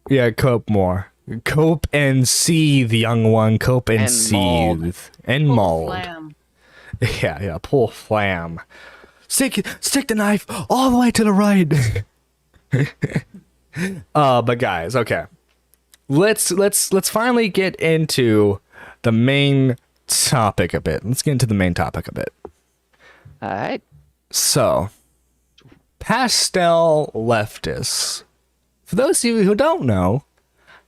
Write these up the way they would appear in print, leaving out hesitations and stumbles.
Yeah, cope more. Cope and seethe, young one. Cope and seethe. And Pull mold. flam. Yeah, pull flam. Stick the knife all the way to the right. But guys, okay. Let's finally get into the main topic a bit. Let's get into the main topic a bit. All right. So, pastel leftists. For those of you who don't know,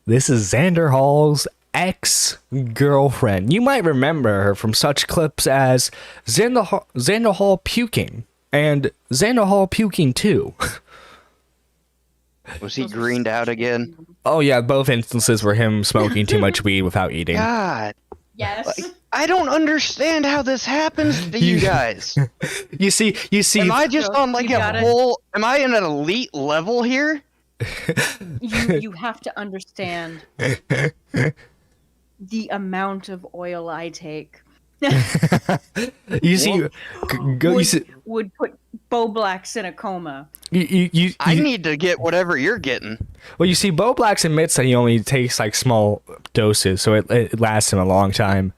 this is Xander Hall's ex-girlfriend. You might remember her from such clips as Xander Hall puking and Xander Hall puking 2. Was he greened out again? Oh yeah, both instances were him smoking too much weed without eating. God. Yes. Like, I don't understand how this happens to you guys. You see. Am I just on like You a got it. whole? Am I in an elite level here? You have to understand the amount of oil I take. You see, Would put Bo Blacks in a coma. I need to get whatever you're getting. Well, you see, Bo Blacks admits that he only takes like small doses, so it lasts him a long time.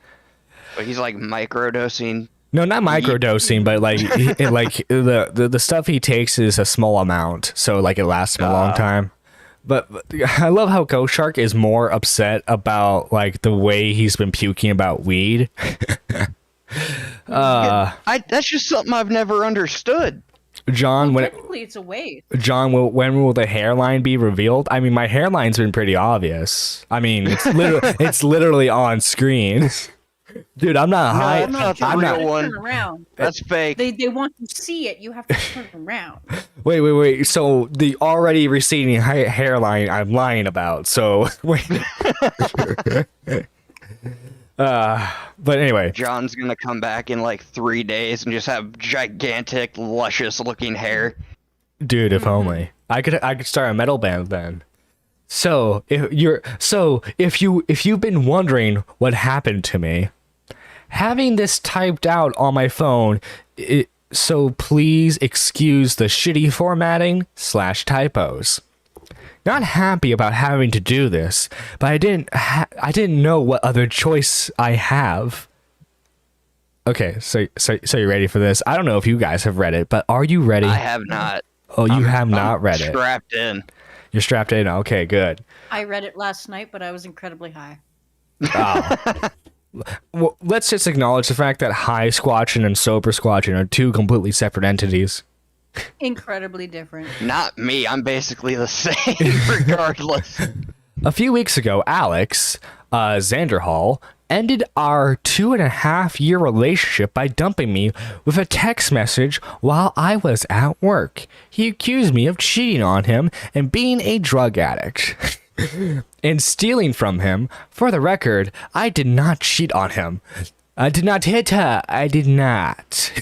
But he's like microdosing. No, not microdosing, but like the stuff he takes is a small amount, so like it lasts him a long time. But I love how Ghost Shark is more upset about like the way he's been puking about weed. That's just something I've never understood. John, Technically, it's a waste. when will the hairline be revealed? I mean, my hairline's been pretty obvious. I mean, it's literally on screen. Dude, I'm not high. that's not the I'm real not. one. Turn around. That's fake. They want to see it. You have to turn around. Wait. So the already receding hairline I'm lying about. So wait. But anyway, John's gonna come back in like 3 days and just have gigantic, luscious-looking hair. dude, if only I could start a metal band then. So if you've been wondering what happened to me, having this typed out on my phone, so please excuse the shitty formatting / typos. Not happy about having to do this, but I didn't know what other choice I have. Okay, so you ready for this? I don't know if you guys have read it, but are you ready? I have not. Oh, you have not read it. Strapped in. You're strapped in. Okay, good. I read it last night, but I was incredibly high. Oh. Well, let's just acknowledge the fact that high squatching and sober squatching are two completely separate entities. Incredibly different. Not me. I'm basically the same, regardless. A few weeks ago, Alex, Xander Hall, ended our 2.5-year relationship by dumping me with a text message while I was at work. He accused me of cheating on him and being a drug addict. And stealing from him. For the record, I did not cheat on him. I did not hit her. I did not.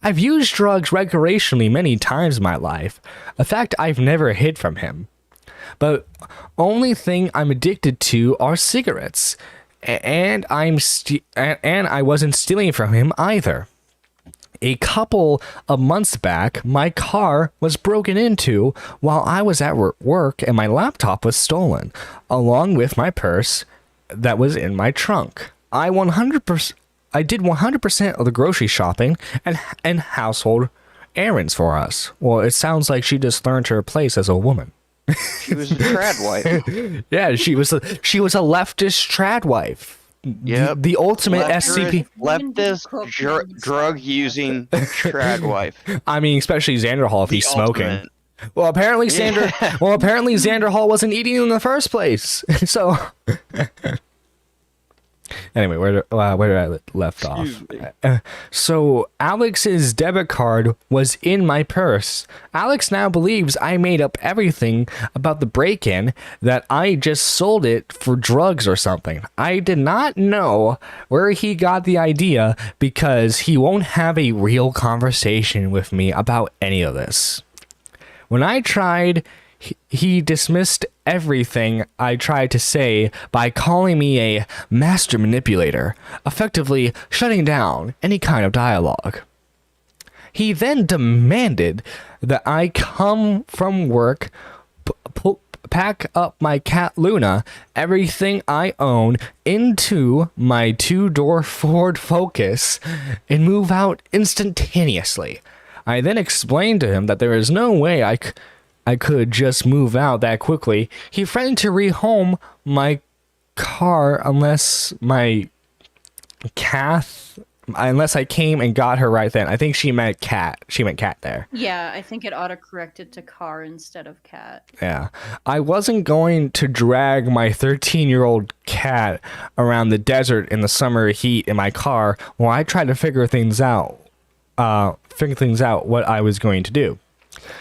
I've used drugs recreationally many times in my life, a fact I've never hid from him. But only thing I'm addicted to are cigarettes, and I wasn't stealing from him either. A couple of months back, my car was broken into while I was at work and my laptop was stolen, along with my purse that was in my trunk. I did 100% of the grocery shopping and household errands for us. Well, it sounds like she just learned her place as a woman. She was a trad wife. Yeah, she was a leftist trad wife. Yep. The ultimate SCP. Leftist, drug-using trad wife. I mean, especially Xander Hall if he's smoking. Ultimate. Well, apparently Xander Hall wasn't eating in the first place. So anyway, where did I left off? So Alex's debit card was in my purse. Alex now believes I made up everything about the break-in, that I just sold it for drugs or something. I did not know where he got the idea because he won't have a real conversation with me about any of this. When I tried, he dismissed everything I tried to say by calling me a master manipulator, effectively shutting down any kind of dialogue. He then demanded that I come from work pack up my cat Luna, everything I own, into my 2-door Ford Focus and move out instantaneously. I then explained to him that there is no way I could just move out that quickly. He threatened to rehome my car unless I came and got her right then. I think she meant cat. She meant cat there. Yeah, I think it auto-corrected to car instead of cat. Yeah. I wasn't going to drag my 13-year-old cat around the desert in the summer heat in my car while I tried to figure things out what I was going to do.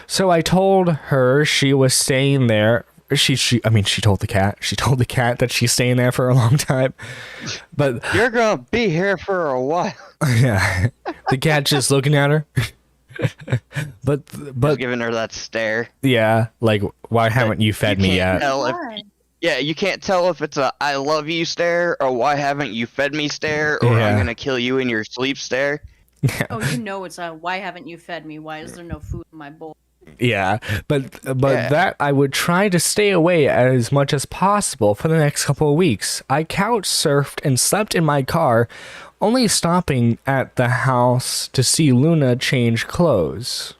So I told her she was staying there. She told the cat that she's staying there for a long time. But you're gonna be here for a while. Yeah. The cat just looking at her. but just giving her that stare. Yeah, like, why haven't you fed me yet? Yeah, you can't tell if it's a I love you stare or why haven't you fed me stare or I'm gonna kill you in your sleep stare. Oh, you know it's a why haven't you fed me? Why is there no food in my bowl? Yeah, but that I would try to stay away as much as possible for the next couple of weeks. I couch surfed and slept in my car, only stopping at the house to see Luna change clothes.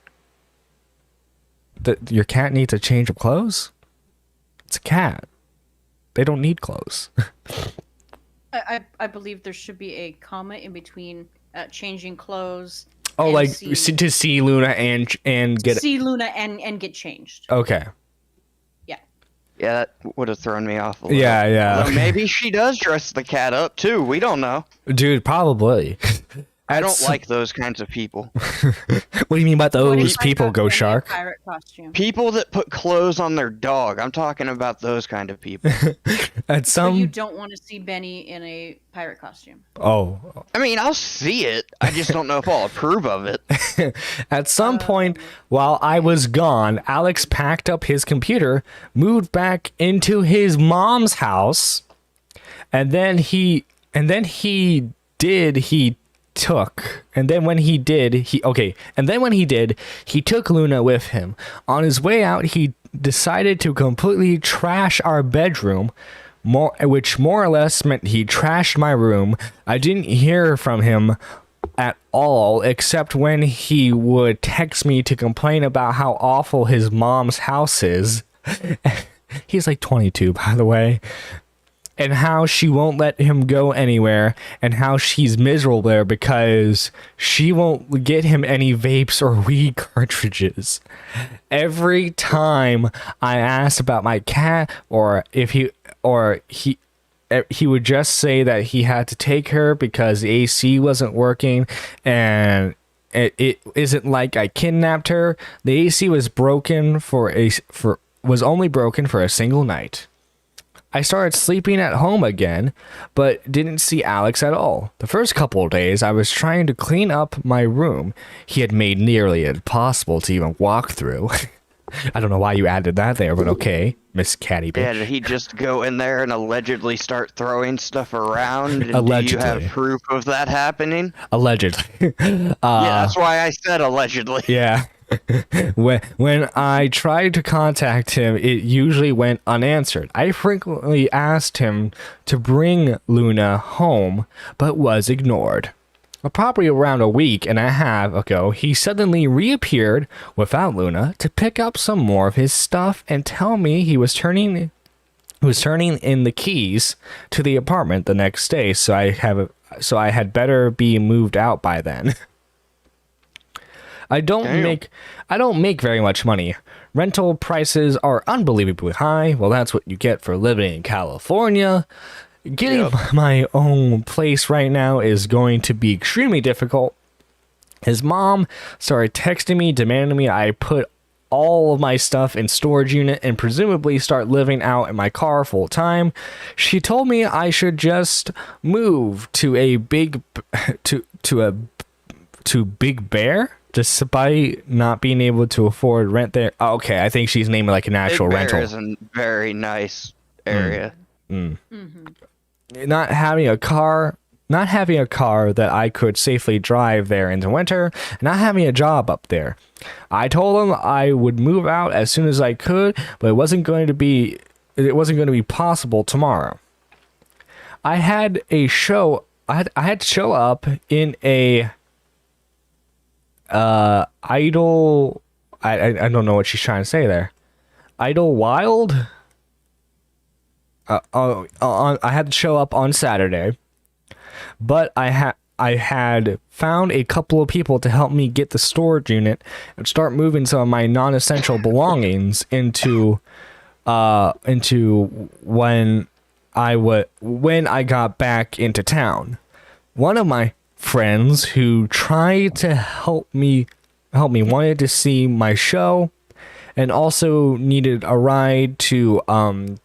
Your cat needs a change of clothes? It's a cat. They don't need clothes. I believe there should be a comma in between changing clothes. Oh, like to see Luna and get see Luna and get changed. Okay. Yeah. Yeah, that would have thrown me off a little. Yeah. Although maybe she does dress the cat up too. We don't know. Dude, probably. I don't like those kinds of people. What do you mean about those people, Ghost Shark? Pirate costume. People that put clothes on their dog. I'm talking about those kind of people. So you don't want to see Benny in a pirate costume. Oh. I mean, I'll see it. I just don't know if I'll approve of it. At some point while I was gone, Alex packed up his computer, moved back into his mom's house, and then he took Luna with him. On his way out, he decided to completely trash our bedroom, which more or less meant he trashed my room. I didn't hear from him at all, except when he would text me to complain about how awful his mom's house is. He's like 22, by the way. And how she won't let him go anywhere, and how she's miserable there because she won't get him any vapes or weed cartridges. Every time I asked about my cat, or he would just say that he had to take her because the AC wasn't working, and it isn't like I kidnapped her. The AC was only broken for a single night. I started sleeping at home again, but didn't see Alex at all. The first couple of days, I was trying to clean up my room. He had made nearly impossible to even walk through. I don't know why you added that there, but okay, Miss Catty bitch. Yeah, did he just go in there and allegedly start throwing stuff around? And allegedly. Do you have proof of that happening? Allegedly. Yeah, that's why I said allegedly. Yeah. When I tried to contact him, it usually went unanswered. I frequently asked him to bring Luna home, but was ignored. Probably around a week and a half ago, he suddenly reappeared without Luna to pick up some more of his stuff and tell me he was turning in the keys to the apartment the next day, so I had better be moved out by then. I don't make very much money. Rental prices are unbelievably high. Well, that's what you get for living in California. Getting my own place right now is going to be extremely difficult. His mom started texting me, demanding me I put all of my stuff in storage unit and presumably start living out in my car full time. She told me I should just move to Big Bear. Just by not being able to afford rent there. Oh, okay, I think she's naming like an actual rental. Big Bear is a very nice area. Not having a car not having a car that I could safely drive there in the winter, and not having a job up there. I told him I would move out as soon as I could, but it wasn't going to be possible tomorrow. I had to show up in a idle. I don't know what she's trying to say there. Idlewild. I had to show up on Saturday, but I had found a couple of people to help me get the storage unit and start moving some of my non-essential belongings into when I got back into town. One of my friends who tried to help me wanted to see my show and also needed a ride to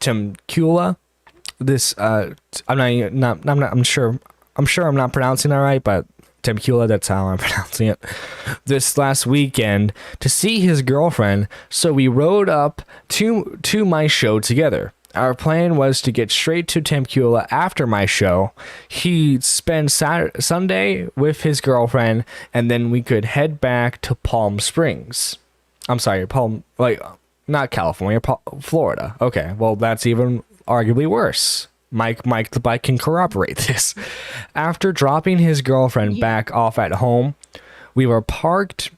Temecula. I'm sure I'm not pronouncing that right, but Temecula, that's how I'm pronouncing it. This last weekend to see his girlfriend, so we rode up to my show together. Our plan was to get straight to Temecula after my show. He'd spend Sunday with his girlfriend, and then we could head back to Palm Springs. I'm sorry, not California, Florida. Okay, well, that's even arguably worse. Mike the Bike can corroborate this. After dropping his girlfriend back off at home, we were parked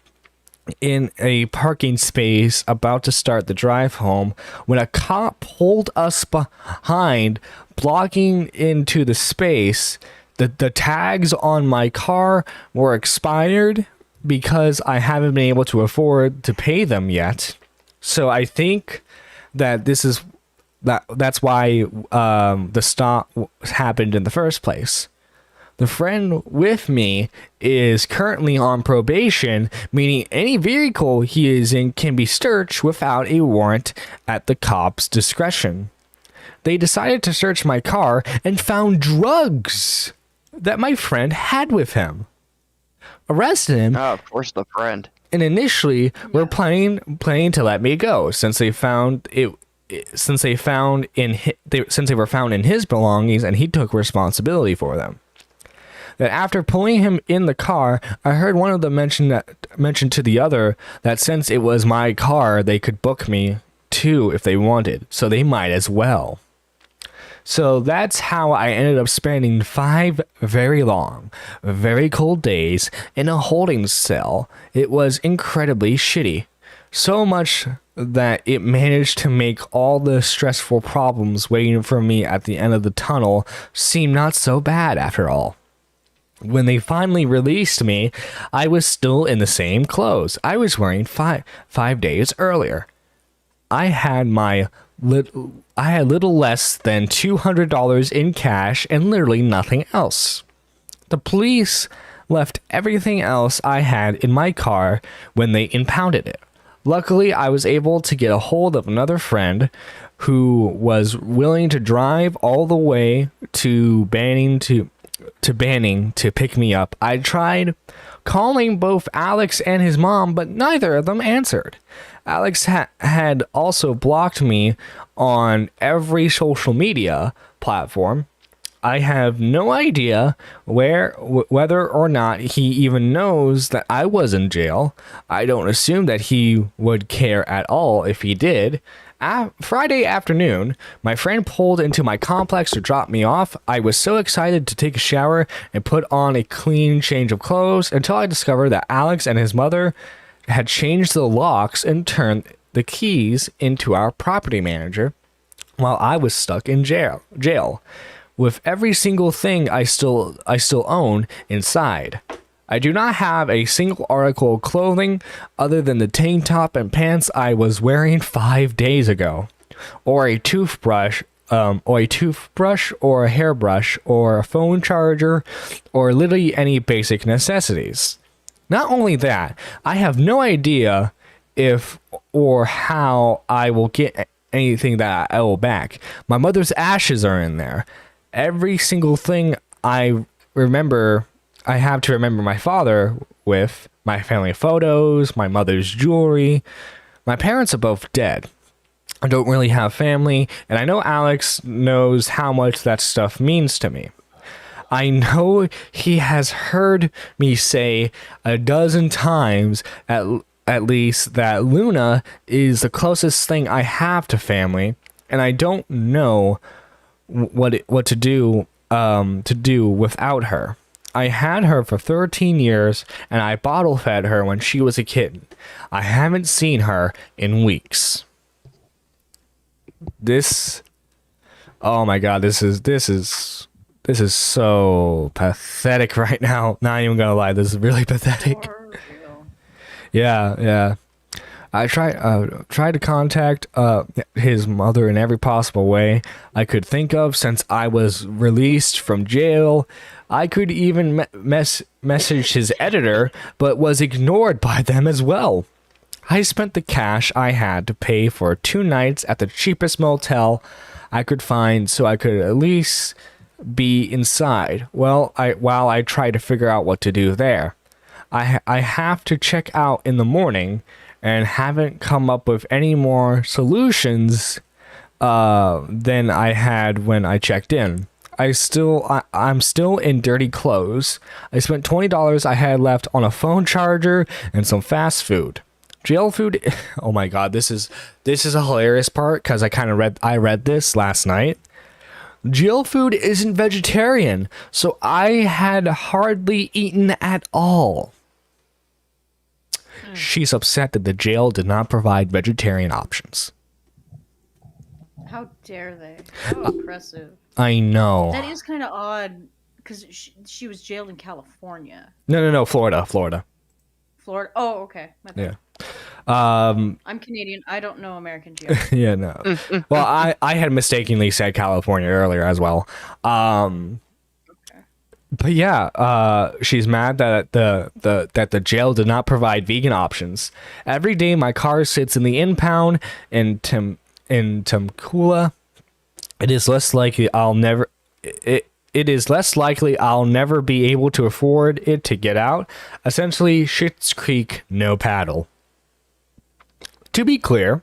in a parking space about to start the drive home when a cop pulled us behind, blocking into the space. The tags on my car were expired because I haven't been able to afford to pay them yet. So I think that that's why the stop happened in the first place. The friend with me is currently on probation, meaning any vehicle he is in can be searched without a warrant at the cop's discretion. They decided to search my car and found drugs that my friend had with him. Arrested him. Oh, of course, the friend. And initially, were planning to let me go since they found it. Since they were found in his belongings and he took responsibility for them. That after pulling him in the car, I heard one of them mention to the other that since it was my car, they could book me too if they wanted, so they might as well. So that's how I ended up spending 5 very long, very cold days in a holding cell. It was incredibly shitty. So much that it managed to make all the stressful problems waiting for me at the end of the tunnel seem not so bad after all. When they finally released me, I was still in the same clothes I was wearing 5 days earlier. I had little less than $200 in cash and literally nothing else. The police left everything else I had in my car when they impounded it. Luckily, I was able to get a hold of another friend who was willing to drive all the way to Banning to pick me up. I tried calling both Alex and his mom, but neither of them answered. Alex had also blocked me on every social media platform. I have no idea whether or not he even knows that I was in jail. I don't assume that he would care at all if he did. Friday afternoon, my friend pulled into my complex to drop me off. I was so excited to take a shower and put on a clean change of clothes until I discovered that Alex and his mother had changed the locks and turned the keys into our property manager while I was stuck in jail. With every single thing I still own inside. I do not have a single article of clothing other than the tank top and pants I was wearing 5 days ago, or a toothbrush, or a hairbrush, or a phone charger, or literally any basic necessities. Not only that, I have no idea if or how I will get anything that I owe back. My mother's ashes are in there. Every single thing I have to remember my father with, my family photos, my mother's jewelry. My parents are both dead. I don't really have family, and I know Alex knows how much that stuff means to me. I know he has heard me say a dozen times at least that Luna is the closest thing I have to family, and I don't know what to do without her. I had her for 13 years, and I bottle fed her when she was a kitten. I haven't seen her in weeks. Oh my god, this is so pathetic right now. Not even gonna lie, this is really pathetic. Yeah. I tried to contact his mother in every possible way I could think of since I was released from jail. I could even message his editor, but was ignored by them as well. I spent the cash I had to pay for 2 nights at the cheapest motel I could find so I could at least be inside. While I tried to figure out what to do there. I have to check out in the morning and haven't come up with any more solutions than I had when I checked in. I'm still in dirty clothes. I spent $20 I had left on a phone charger and some fast food. Jail food. Oh my god, this is a hilarious part because I read this last night. Jail food isn't vegetarian, so I had hardly eaten at all. She's upset that the jail did not provide vegetarian options. How dare they? How oppressive. I know. That is kind of odd, because she was jailed in California. No, Florida. Florida? Oh, okay. My bad. Yeah. I'm Canadian. I don't know American geography. Yeah, no. Well, I had mistakenly said California earlier as well. But yeah, she's mad that the jail did not provide vegan options. Every day my car sits in the impound in Temecula. It is less likely I'll never be able to afford it to get out. Essentially, Schitt's Creek, no paddle. To be clear,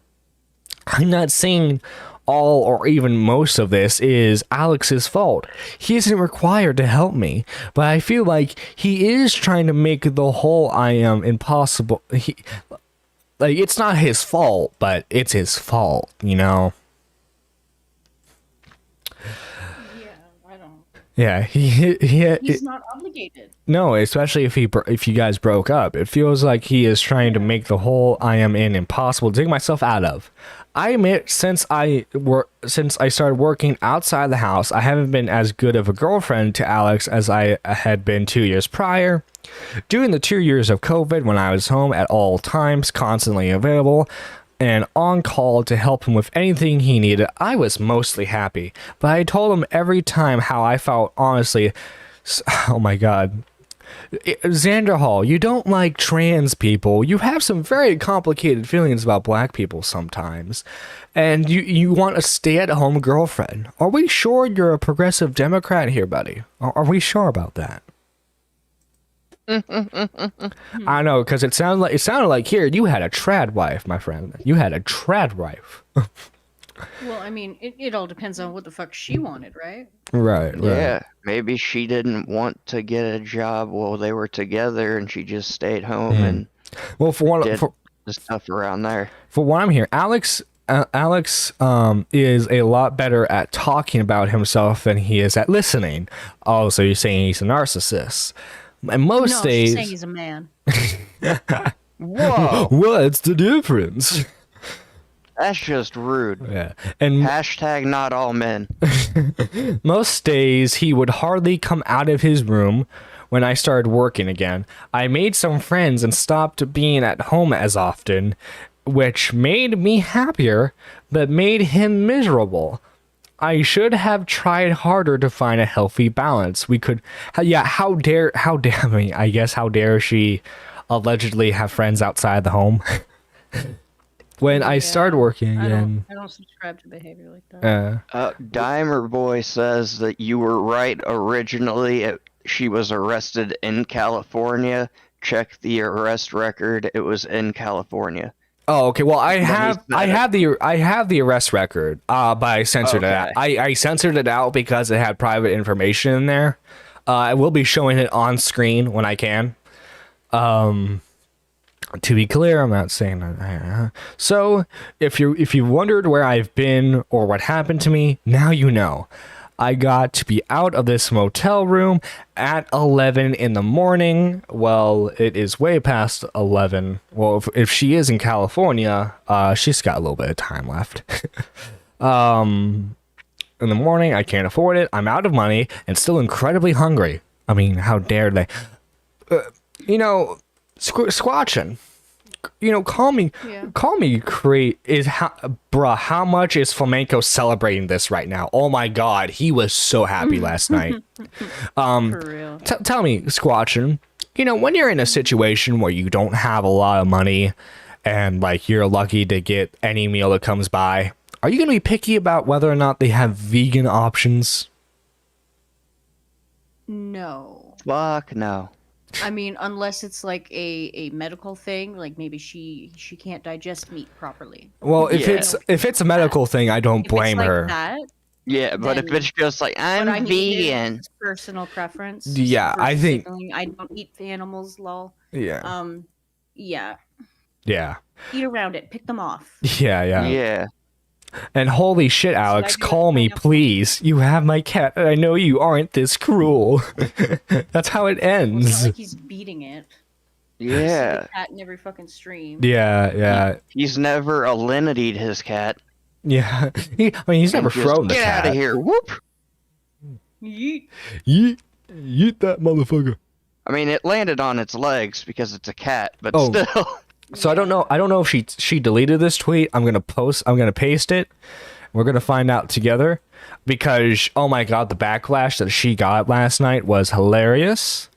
I'm not saying all or even most of this is Alex's fault. He isn't required to help me, but I feel like he is trying to make the whole I am impossible. It's not his fault, but it's his fault, you know? Yeah, he's not obligated. No, especially if you guys broke up. It feels like he is trying to make the whole I am in impossible to dig myself out of. I admit, since I started working outside the house, I haven't been as good of a girlfriend to Alex as I had been 2 years prior. During the 2 years of COVID, when I was home at all times, constantly available, and on call to help him with anything he needed, I was mostly happy. But I told him every time how I felt, honestly. Oh my god. Xander Hall, you don't like trans people. You have some very complicated feelings about black people sometimes. And you want a stay-at-home girlfriend. Are we sure you're a progressive Democrat here, buddy? Are we sure about that? I know, because it sounded like here you had a trad wife, my friend. You had a trad wife. Well, I mean, it all depends on what the fuck she wanted, right? Right. Yeah, maybe she didn't want to get a job while they were together, and she just stayed home and did the stuff around there. For what I'm hearing, Alex is a lot better at talking about himself than he is at listening. Oh, so you're saying he's a narcissist? And most days, she's saying he's a man. Whoa! What's the difference? That's just rude. Yeah, and hashtag not all men. Most days he would hardly come out of his room. When I started working again, I made some friends and stopped being at home as often, which made me happier, but made him miserable. I should have tried harder to find a healthy balance. We could, how dare she allegedly have friends outside the home? When I started working again. I don't subscribe to behavior like that. Dimer Boy says that you were right originally. She was arrested in California. Check the arrest record. It was in California. Oh, okay. Well, I have the arrest record, but I censored it out. I censored it out because it had private information in there. I will be showing it on screen when I can. To be clear, I'm not saying that. So, if you wondered where I've been or what happened to me, now you know. I got to be out of this motel room at 11 in the morning. Well, it is way past 11. Well, if she is in California, she's got a little bit of time left. In the morning, I can't afford it. I'm out of money and still incredibly hungry. I mean, how dare they? Squatching. Call me bruh, how much is Flamenco celebrating this right now? Oh my god, he was so happy last night. For real. Tell me, Squatching, when you're in a situation where you don't have a lot of money and like you're lucky to get any meal that comes by, are you gonna be picky about whether or not they have vegan options? No. Fuck no. I mean, unless it's like a medical thing, like maybe she can't digest meat properly. Well, if Yeah. it's a medical thing, I don't If blame it's like her. that, Yeah, but if Then- it's just like what I I'm need vegan, is personal preference. Yeah, I versus think- signaling, I don't eat animals, lol. Yeah. Yeah. Yeah. Eat around it. Pick them off. Yeah, yeah. yeah. And holy shit, Alex, I do call like me, pineapple? please. You have my cat, and I know you aren't this cruel. That's how it Well, it's ends. not like he's beating it. See Yeah. the cat in every fucking stream. Yeah, yeah, He's never alinitied his cat. yeah. He's never And just, thrown the Get cat. out of here. Whoop. Yeet. Yeet that motherfucker. I mean, it landed on its legs because it's a cat, but Oh. still. So I don't know if she deleted this tweet. I'm gonna paste it. We're gonna find out together because oh my god, the backlash that she got last night was hilarious.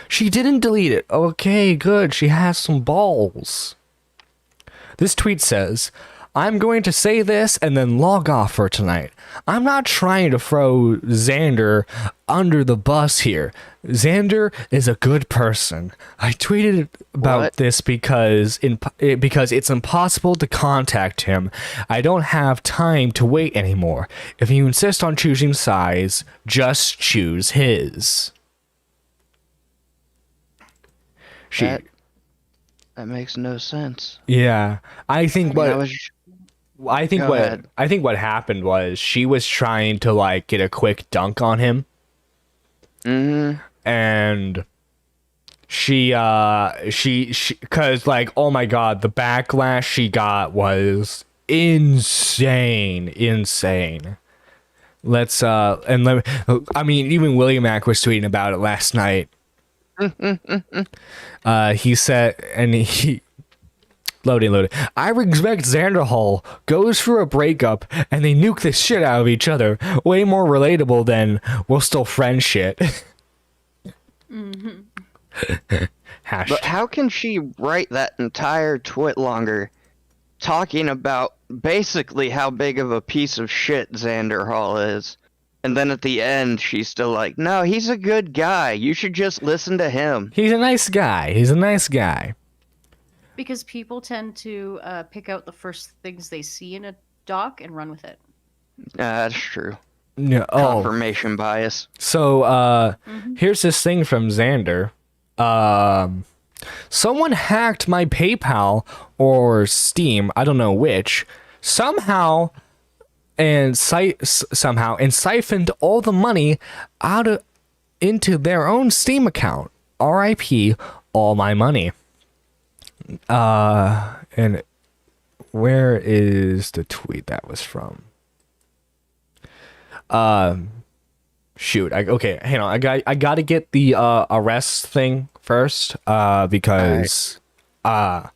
She didn't delete it. Okay, good. She has some balls. This tweet says, I'm going to say this and then log off for tonight. I'm not trying to throw Xander under the bus here. Xander is a good person. I tweeted about What? this because it's impossible to contact him. I don't have time to wait anymore. If you insist on choosing sides, just choose his. She, That makes no sense. yeah, I think I what was I think Go ahead. what happened was she was trying to like get a quick dunk on him, and she because like oh my god, the backlash she got was insane. Let's and let me, I mean even William Mack was tweeting about it last night. He said, and he loading. I respect Xanderhall goes through a breakup and they nuke the shit out of each other. Way more relatable than we're still friends shit. But Hashtag. how can she write that entire twit longer talking about basically how big of a piece of shit Xander Hall is? And then at the end, she's still like, no, he's a good guy. You should just listen to him. He's a nice guy. Because people tend to pick out the first things they see in a doc and run with it. That's true. Yeah, oh, Confirmation bias. so here's this thing from Xander. Someone hacked my PayPal or Steam, I don't know which, somehow and siphoned all the money into their own Steam account. RIP all my money. And where is the tweet that was from? Shoot. Okay, hang on. I got to get the arrest thing first because I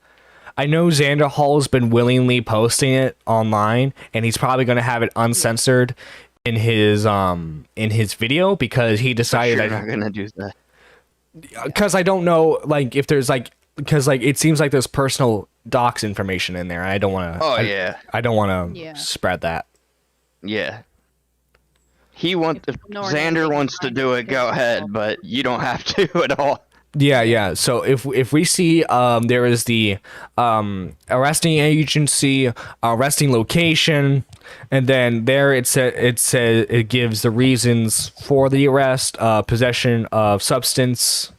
know Xander Hall's been willingly posting it online and he's probably going to have it uncensored in his video because he decided You're not gonna do that. because I don't know like if there's like because like it seems like there's personal docs information in there. I don't want to. Oh yeah, I don't want to Yeah. spread that. yeah. If No, we're Xander not wants to making do it, go ahead, but you don't have to at all. Yeah. So if we see there is the arresting agency, arresting location, And then there it gives the reasons for the arrest, possession of substance,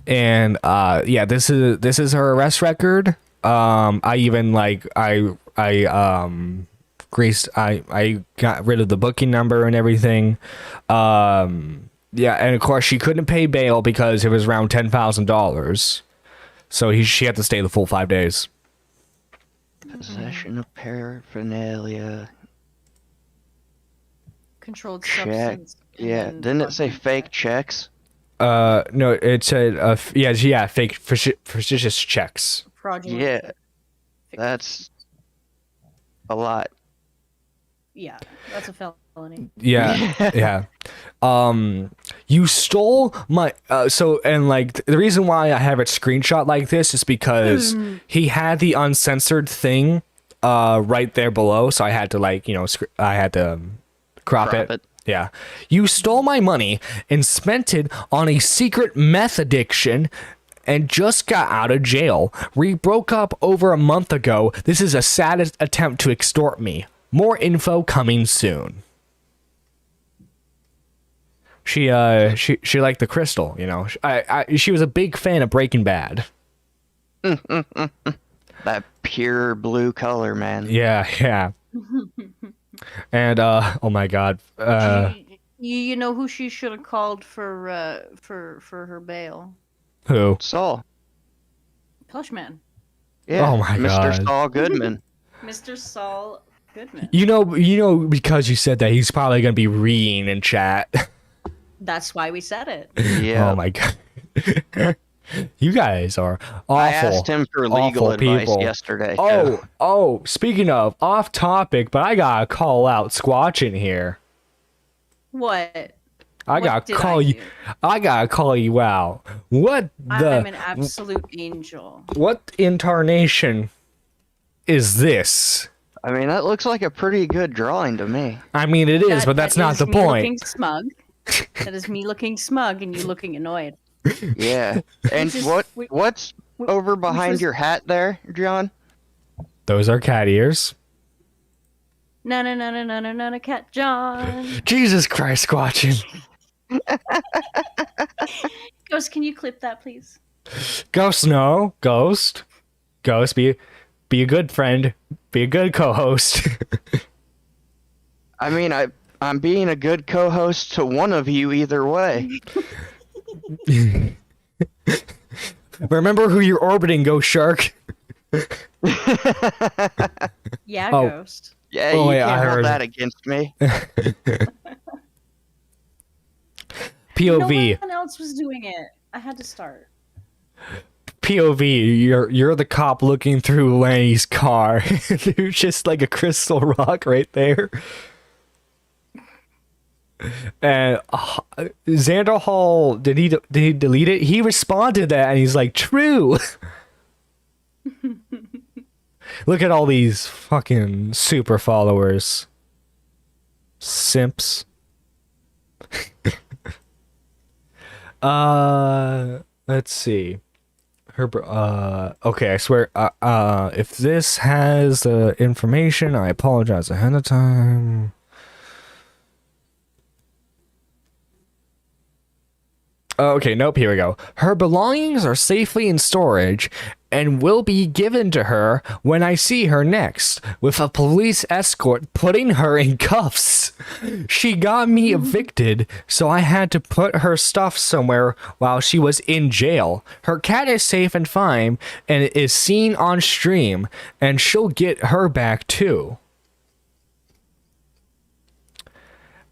and this is her arrest record. I even like I got rid of the booking number and everything. And of course she couldn't pay bail because it was around $10,000. So she had to stay the full 5 days. Possession of paraphernalia. Controlled Check. substance. and Yeah, then didn't it say fucking fake check. checks? No, it said fake fictitious checks. Fraudulent. Yeah, fictitious. that's a lot. Yeah, that's a felony. Yeah. You stole my the reason why I have it screenshot like this is because he had the uncensored thing right there below, so I had to I had to crop it. Yeah. You stole my money and spent it on a secret meth addiction and just got out of jail. We broke up over a month ago. This is a sad attempt to extort me. More info coming soon. She liked the crystal, you know. She was a big fan of Breaking Bad. That pure blue color, man. Yeah. And oh my god. You know who she should have called for her bail? Who? Saul. Plushman. Yeah. Oh my Mr. God. Saul Goodman. Mr. Saul Goodman. You know because you said that he's probably gonna be reading in chat. That's why we said it. Yeah. Oh my god. You guys are awful. I asked him for legal awful advice people. yesterday. Oh, speaking of off topic, but I gotta call out Squatch in here. What? I gotta did call I you. do? I gotta call you out. What I'm an absolute angel. what incarnation is this? I mean, that looks like a pretty good drawing to me. I mean, it is, but that's that not is the me point. Looking smug. That is me looking smug and you looking annoyed. Yeah. And Which is- what's over behind was- your hat there, John? Those are cat ears. No, cat John. Jesus Christ, Squatchin. Ghost, can you clip that, please? Ghost, no. Ghost, be a good friend. Be a good co-host. I mean, I'm being a good co-host to one of you either way. Remember who you're orbiting, Ghost Shark. Yeah, Oh. Ghost. Yeah, Oh, you yeah, I can't hold heard. that against me. POV. No one else was doing it. I had to start. POV, you're the cop looking through Lanny's car. There's just like a crystal rock right there. And Xander Hall, did he delete it? He responded to that and he's like, true. Look at all these fucking super followers. Simps. Let's see. Okay, I swear, if this has the information, I apologize ahead of time. Okay, nope, here we go. Her belongings are safely in storage and will be given to her when I see her next, with a police escort putting her in cuffs. She got me evicted, so I had to put her stuff somewhere while she was in jail. Her cat is safe and fine and is seen on stream, and she'll get her back too.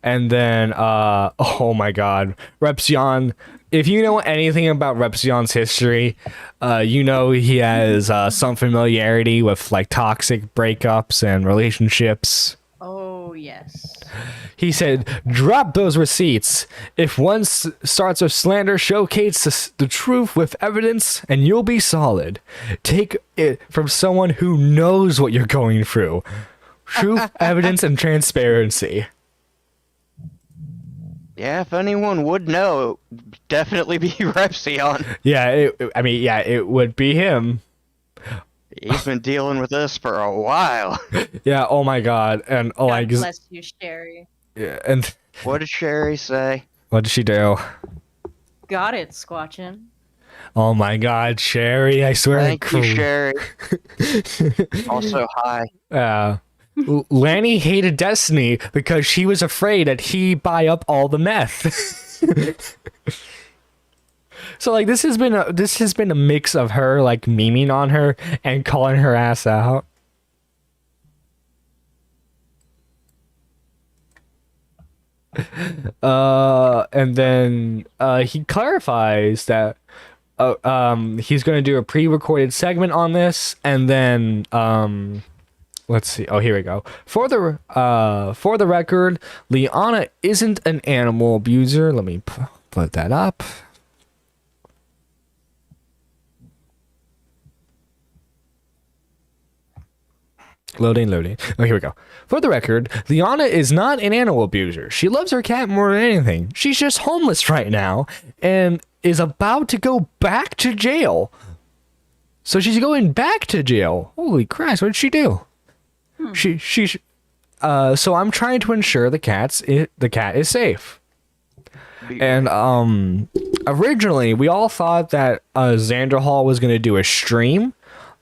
And then, oh my god, Repsion. If you know anything about Repsion's history, you know he has some familiarity with like toxic breakups and relationships. Oh, yes. He said, drop those receipts. If one starts with slander, showcase the truth with evidence and you'll be solid. Take it from someone who knows what you're going through. Truth, evidence, and transparency. Yeah, if anyone would know, it would definitely be Repsion. Yeah, it would be him. He's been dealing with this for a while. Yeah, oh my god. And God like bless you, Sherry. yeah, and What did Sherry say? what did she do? Got it, Squatchin. Oh my god, Sherry, I swear Thank you, Sherry. Also, hi. Lanny hated Destiny because she was afraid that he buy up all the meth. So like this has been a mix of her like memeing on her and calling her ass out. And then he clarifies that he's going to do a pre-recorded segment on this, and then let's see. Oh, here we go. For the record, Liana isn't an animal abuser. Let me put that up. Loading. Oh, here we go. For the record, Liana is not an animal abuser. She loves her cat more than anything. She's just homeless right now and is about to go back to jail. So she's going back to jail. Holy Christ, what did she do? So I'm trying to ensure the cat is safe. And originally we all thought that Xander Hall was going to do a stream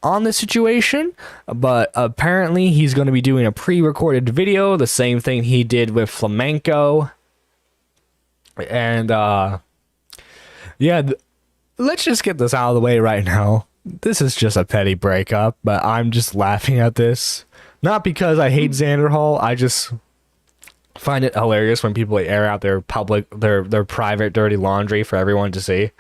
on the situation, but apparently he's going to be doing a pre-recorded video, the same thing he did with Flamenco. And let's just get this out of the way right now. This is just a petty breakup, but I'm just laughing at this. Not because I hate Xander Hall, I just find it hilarious when people air out their private dirty laundry for everyone to see.